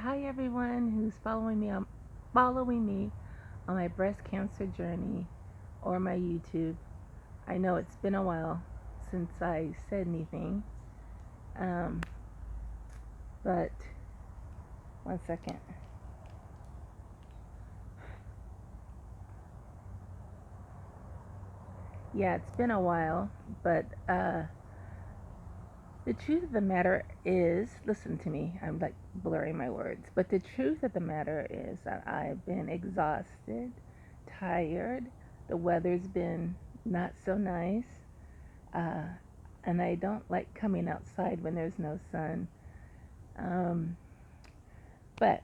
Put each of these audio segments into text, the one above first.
Hi everyone who's following me on my breast cancer journey or my YouTube. I know it's been a while since I said anything, um, but one second. Yeah, it's been a while, but the truth of the matter is, listen to me. I'm like blurring my words, but the truth of the matter is that I've been exhausted, tired. The weather's been not so nice. Uh, and I don't like coming outside when there's no sun. Um, but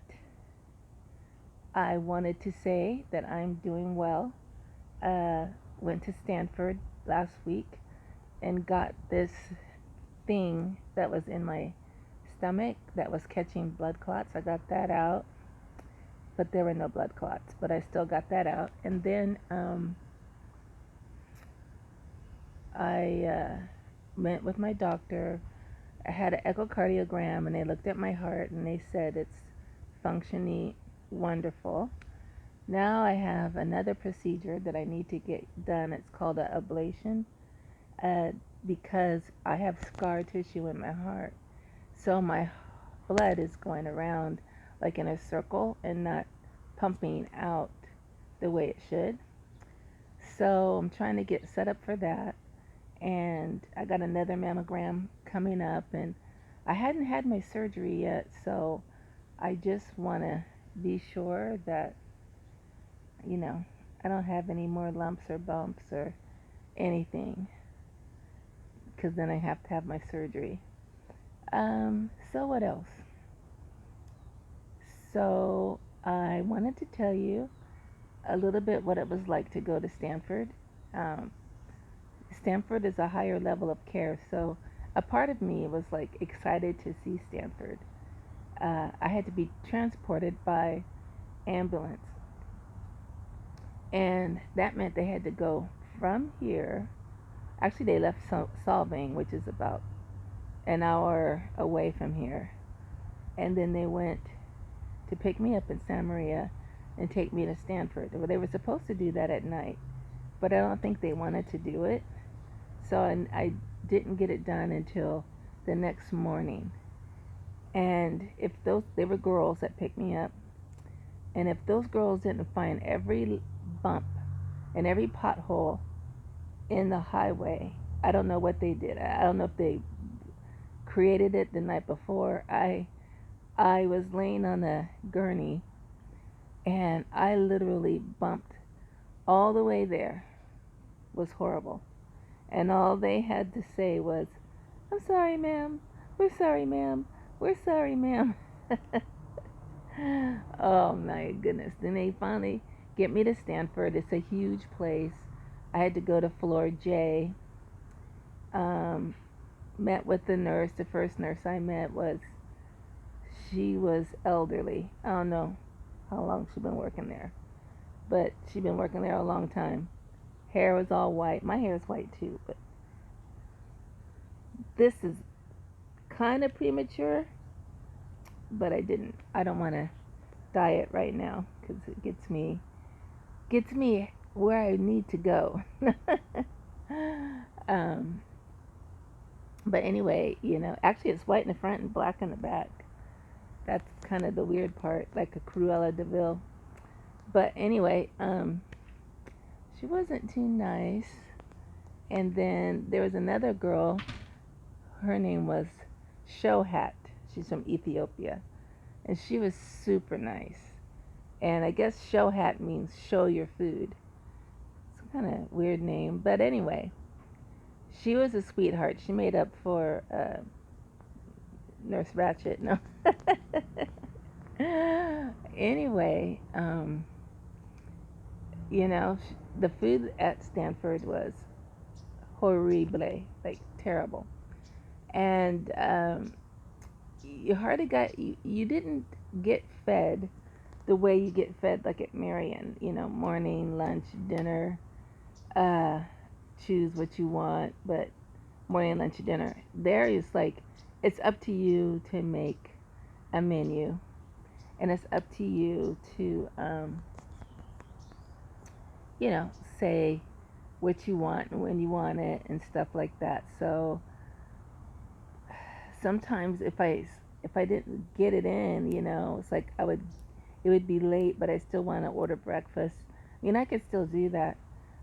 I wanted to say that I'm doing well. Uh, went to Stanford last week and got this thing that was in my stomach that was catching blood clots. I got that out, but there were no blood clots, but I still got that out. And then I went with my doctor. I had an echocardiogram and they looked at my heart and they said it's functioning wonderful. Now I have another procedure that I need to get done. It's called an ablation uh, because I have scar tissue in my heart. So my blood is going around like in a circle and not pumping out the way it should. So I'm trying to get set up for that. And I got another mammogram coming up, and I hadn't had my surgery yet, so I just want to be sure that, you know, I don't have any more lumps or bumps or anything, because then I have to have my surgery. So what else? So I wanted to tell you a little bit what it was like to go to Stanford. Um, Stanford is a higher level of care, so a part of me was like excited to see Stanford. I had to be transported by ambulance, and that meant they had to go from here. Actually, they left Solvang, which is about an hour away from here, and then they went to pick me up in Santa Maria and take me to Stanford. Well, they were supposed to do that at night, but I don't think they wanted to do it, so I didn't get it done until the next morning. And if those they were girls that picked me up, and if those girls didn't find every bump and every pothole in the highway, I don't know what they did. I don't know if they created it the night before. I was laying on a gurney and I literally bumped all the way there. It was horrible. And all they had to say was, "I'm sorry, ma'am. We're sorry, ma'am. We're sorry, ma'am." Oh my goodness. Then they finally get me to Stanford. It's a huge place. I had to go to floor J. Met with the nurse. The first nurse I met she was elderly. I don't know how long she'd been working there, but she'd been working there a long time. Hair was all white. My hair is white too, but this is kind of premature, but I don't want to dye it right now because it gets me where I need to go. um, but anyway, actually it's white in the front and black in the back. That's kind of the weird part, like a Cruella de Vil. But anyway, she wasn't too nice. And then there was another girl. Her name was Shohat. She's from Ethiopia, and she was super nice. And I guess Shohat means show your food. It's kind of weird name, but anyway, she was a sweetheart. She made up for Nurse Ratchet. No. Anyway, the food at Stanford was horrible, like terrible, and you hardly got you didn't get fed the way you get fed like at Marion. Morning, lunch, dinner. Uh, choose what you want, but morning, lunch, dinner. There is like it's up to you to make a menu. and it's up to you to, you know, say what you want and when you want it and stuff like that. So sometimes if I didn't get it in, it's like it would be late, but I still want to order breakfast. I mean, I could still do that,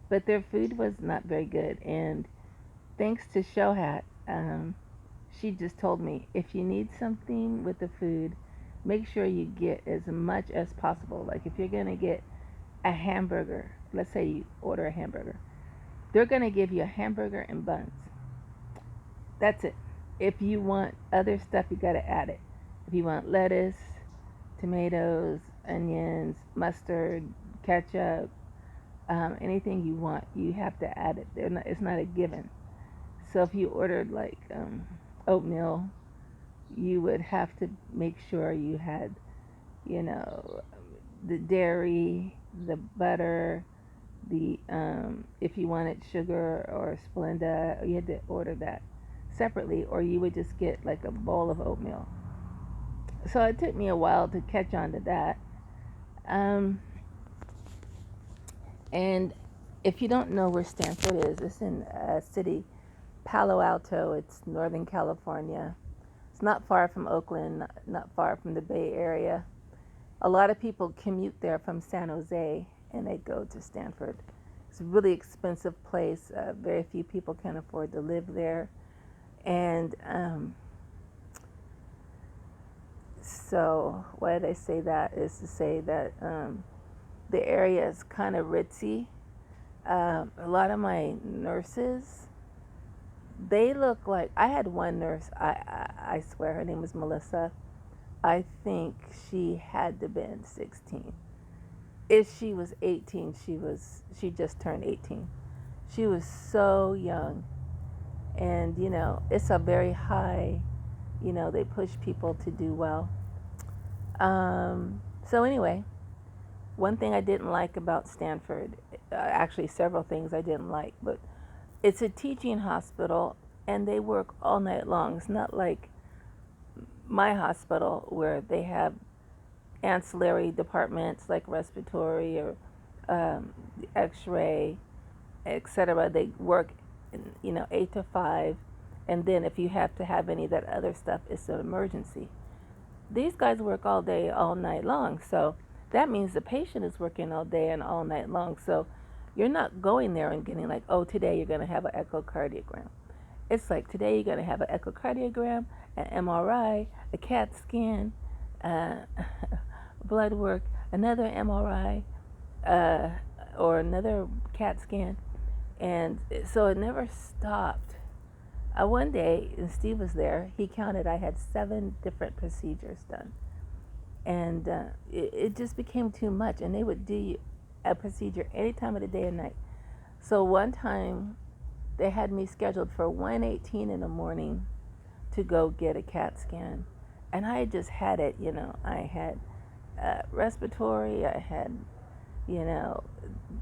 but their food was not very good. And thanks to Shohat, she just told me if you need something with the food, make sure you get as much as possible. Like if you're gonna get a hamburger, let's say you order a hamburger, they're gonna give you a hamburger and buns. That's it. If you want other stuff, you got to add it. If you want lettuce, tomatoes, onions, mustard, ketchup, anything you want, you have to add it. It's not a given. So if you ordered like oatmeal, you would have to make sure you had, you know, the dairy, the butter, the if you wanted sugar or Splenda, you had to order that separately, or you would just get like a bowl of oatmeal. So it took me a while to catch on to that. Um, and if you don't know where Stanford is, it's in a city, Palo Alto. It's Northern California. It's not far from Oakland, not far from the Bay Area. A lot of people commute there from San Jose and they go to Stanford. It's a really expensive place. Very few people can afford to live there. And so why did I say that? Is to say that the area is kind of ritzy. A lot of my nurses, they look like, I had one nurse, I swear her name was Melissa. I think she had to have been 16. If she was 18, she just turned 18. She was so young. And, it's a very high, they push people to do well. So anyway, one thing I didn't like about Stanford, actually several things I didn't like, but it's a teaching hospital and they work all night long. It's not like my hospital where they have ancillary departments like respiratory or x-ray, etc. They work, 8 to 5, and then if you have to have any of that other stuff, it's an emergency. These guys work all day, all night long, so that means the patient is working all day and all night long. So you're not going there and getting like, oh, today you're going to have an echocardiogram. It's like today you're going to have an echocardiogram, an MRI, a CAT scan, blood work, another MRI, or another CAT scan. And so it never stopped. One day, and Steve was there, he counted I had 7 different procedures done. And it just became too much. And they would do a procedure any time of the day and night. So one time, they had me scheduled for 1:18 in the morning to go get a CAT scan. And I just had it, I had respiratory, I had,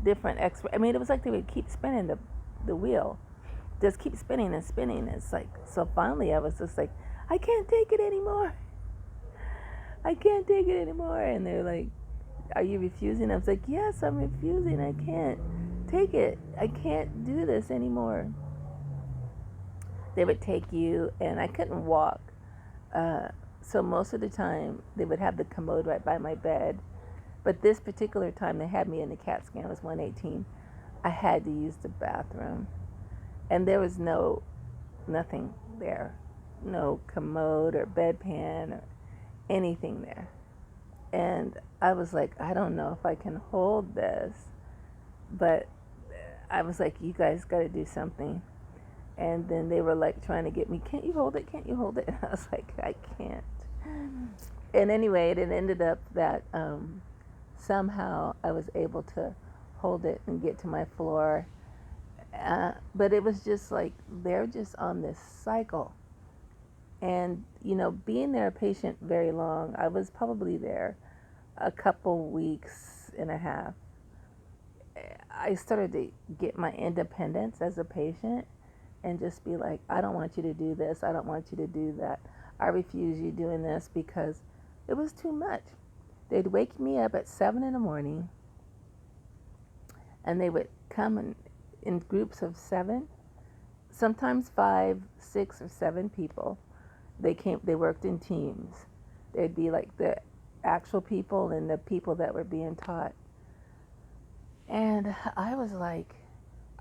different x-ray. I mean, it was like they would keep spinning the wheel. Just keep spinning and spinning. It's like, so finally I was just like, I can't take it anymore. I can't take it anymore. And they're like, are you refusing? I was like, yes, I'm refusing. I can't take it. I can't do this anymore. They would take you, and I couldn't walk. So most of the time, they would have the commode right by my bed. But this particular time, they had me in the CAT scan. It was 1:18. I had to use the bathroom. And there was nothing there. No commode or bedpan or anything there. And I was like, I don't know if I can hold this. But I was like, you guys got to do something. And then they were like trying to get me, can't you hold it? Can't you hold it? And I was like, I can't. And anyway, it ended up that somehow I was able to hold it and get to my floor. But it was just like, they're just on this cycle. And, being there a patient very long, I was probably there a couple weeks and a half. I started to get my independence as a patient and just be like, I don't want you to do this. I don't want you to do that. I refuse you doing this because it was too much. They'd wake me up at 7 in the morning, and they would come in groups of 7, sometimes 5, 6, or 7 people. They worked in teams. They'd be like the actual people and the people that were being taught. And I was like,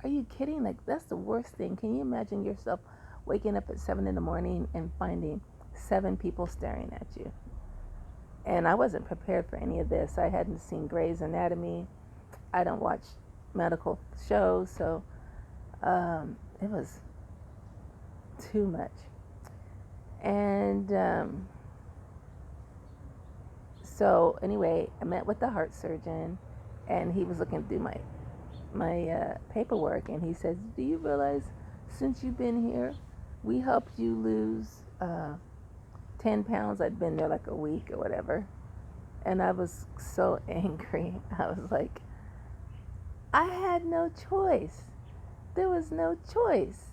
are you kidding? Like, that's the worst thing. Can you imagine yourself waking up at 7 in the morning and finding 7 people staring at you? And I wasn't prepared for any of this. I hadn't seen Grey's Anatomy. I don't watch medical shows, so it was too much. And so anyway, I met with the heart surgeon, and he was looking to do my paperwork, and he says, do you realize since you've been here, we helped you lose 10 pounds. I'd been there like a week or whatever. And I was so angry. I was like, I had no choice. There was no choice.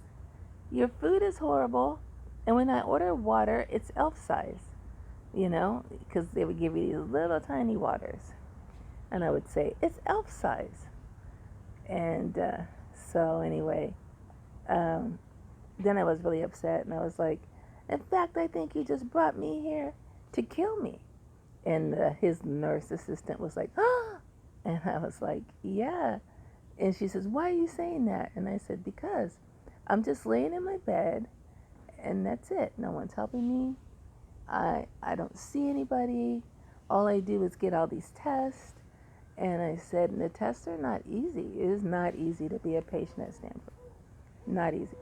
Your food is horrible, and when I order water, it's elf size, because they would give you these little tiny waters. And I would say, it's elf size. And so anyway, then I was really upset, and I was like, in fact, I think you just brought me here to kill me. And his nurse assistant was like, ah! And I was like, yeah. And she says, why are you saying that? And I said, because I'm just laying in my bed, and that's it. No one's helping me. I don't see anybody. All I do is get all these tests. And I said, and the tests are not easy. It is not easy to be a patient at Stanford. Not easy.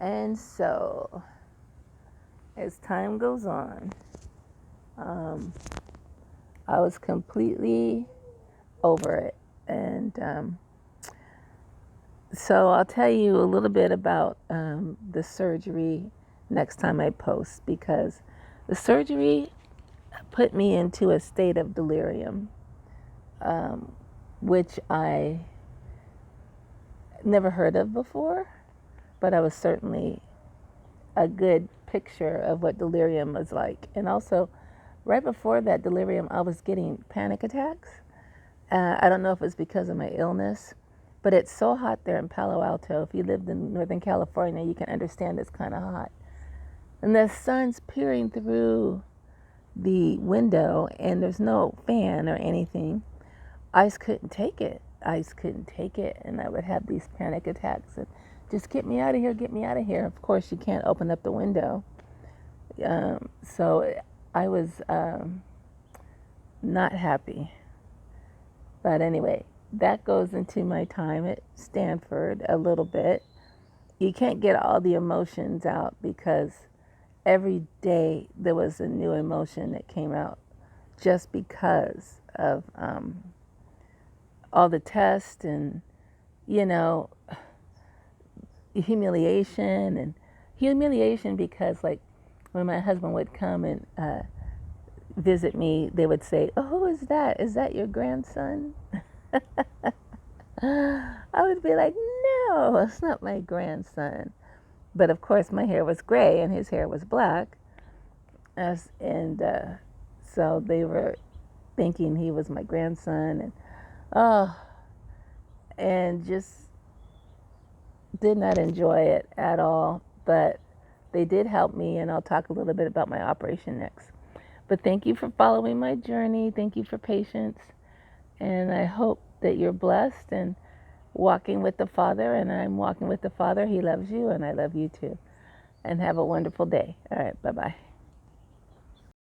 And so, as time goes on, I was completely over it. And so I'll tell you a little bit about the surgery next time I post, because the surgery put me into a state of delirium, which I never heard of before, but I was certainly a good picture of what delirium was like. And also, right before that delirium, I was getting panic attacks. I don't know if it's because of my illness, but it's so hot there in Palo Alto. If you lived in Northern California, you can understand it's kind of hot. And the sun's peering through the window, and there's no fan or anything. I couldn't take it. And I would have these panic attacks and just get me out of here, get me out of here. Of course, you can't open up the window. So I was not happy. But anyway, that goes into my time at Stanford a little bit. You can't get all the emotions out, because every day there was a new emotion that came out, just because of all the tests and, humiliation because, like, when my husband would come and visit me, they would say, oh, who is that? Is that your grandson? I would be like, no, it's not my grandson. But of course, my hair was gray and his hair was black. So they were thinking he was my grandson. And just did not enjoy it at all. But they did help me, and I'll talk a little bit about my operation next. But thank you for following my journey. Thank you for patience. And I hope that you're blessed and walking with the Father. And I'm walking with the Father. He loves you, and I love you too. And have a wonderful day. All right, bye-bye.